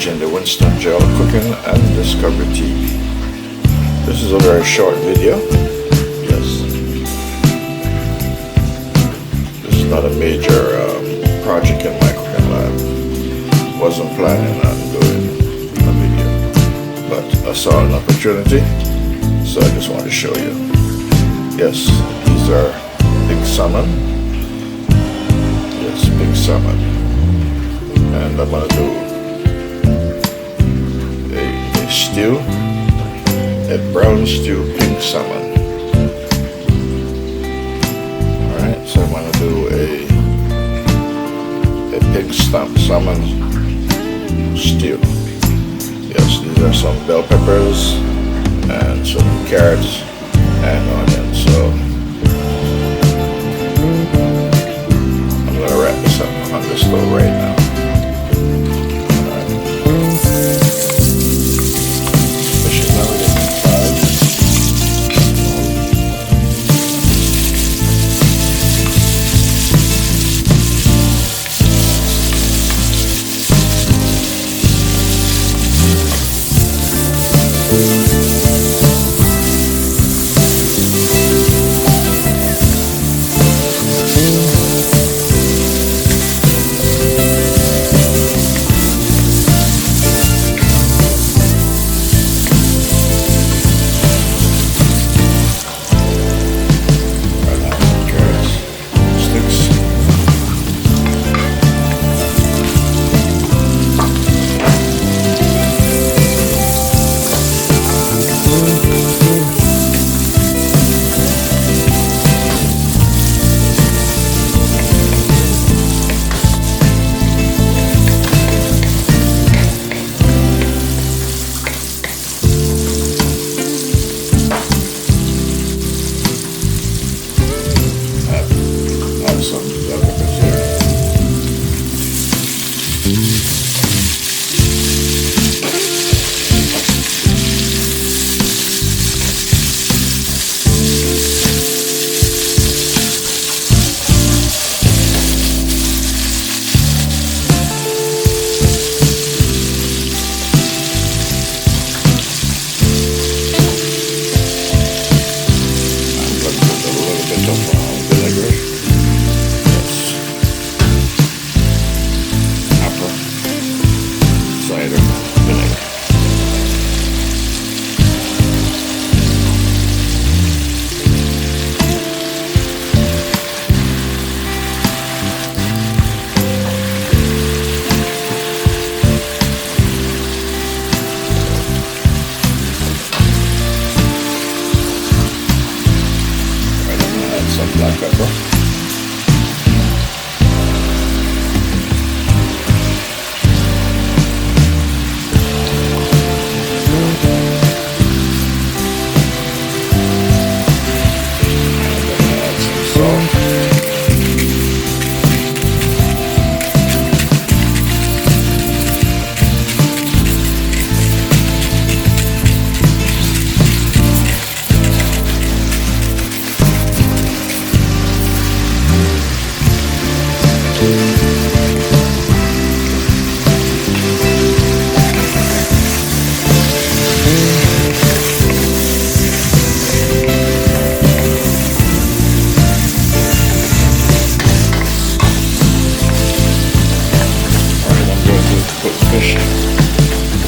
page in the Winston Gel Cooking and Discovery TV. This is a very short video. Yes. This is not a major project in my cooking lab. Wasn't planning on doing a video, but I saw an opportunity, so I just wanted to show you. Yes, these are big salmon. Yes, big salmon. And I'm going to do a stew, a brown stew pink salmon. Alright, so I'm going to do a pig salmon stew. Yes, these are some bell peppers and some carrots and onions. So I'm going to wrap this up on the stove right now. Black pepper.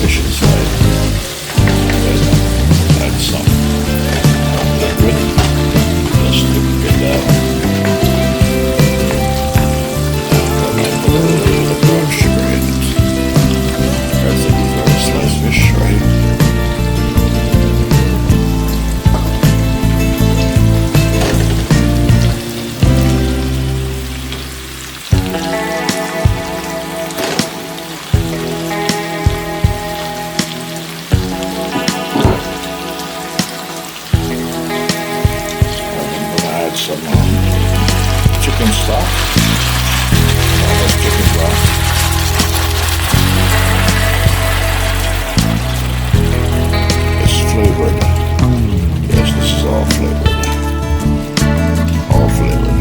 Fish inside. Add some liquid. Just liquid that. And then put a little bit of brown sugar in it. These are sliced fish, right? Some chicken stock, almost chicken broth. It's flavored. Yes, this is all flavored. All flavored.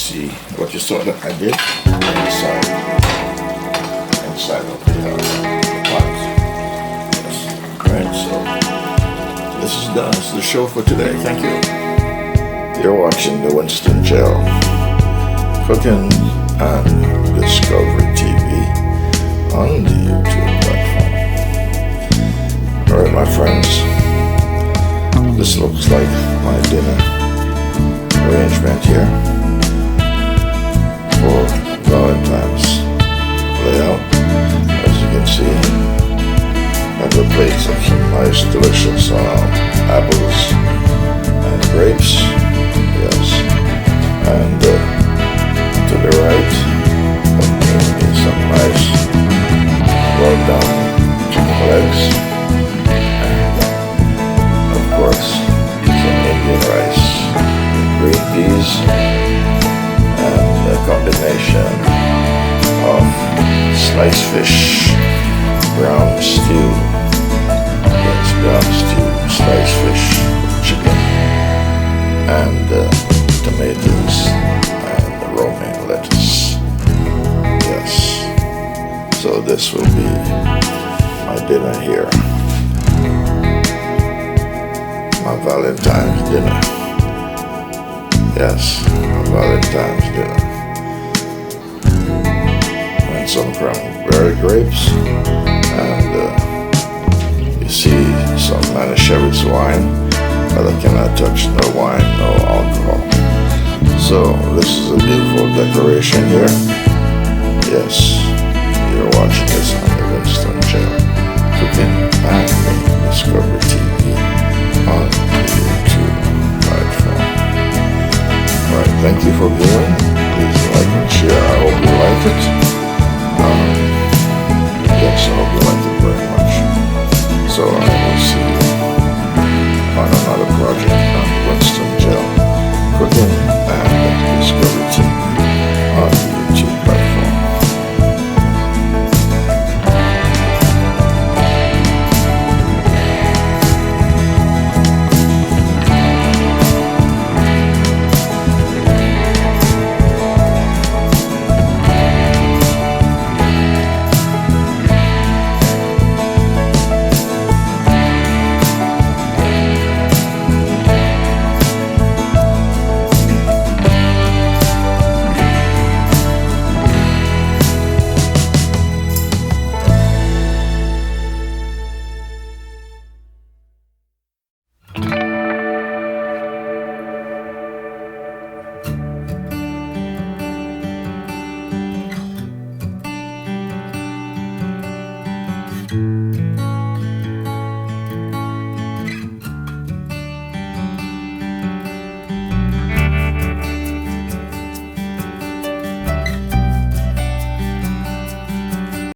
see what you saw that I did inside of the pot. Yes. Right, so this is done. This is the show for today. Thank you. You're watching the Winston Gel Cooking and Discovery TV on the YouTube platform. Alright, my friends, this looks like my dinner arrangement here for Valentine's layout. As you can see, I have a plate of some nice delicious apples and grapes, yes, and to the right of me is some nice well done chicken legs, and of course some Indian rice, green peas, and a combination of sliced fish, brown stew, yes, brown stew, sliced fish, chicken, and tomatoes, and romaine lettuce. Yes, so this will be my dinner here, my Valentine's dinner. Yes, my Valentine's dinner. And some cranberry grapes, and you see some Manischewitz wine, but I cannot touch no wine, no alcohol. So this is a beautiful decoration here. Yes, you're watching this on the Winston Gel Cooking and Discovery TV on the YouTube platform. Alright, thank you for viewing.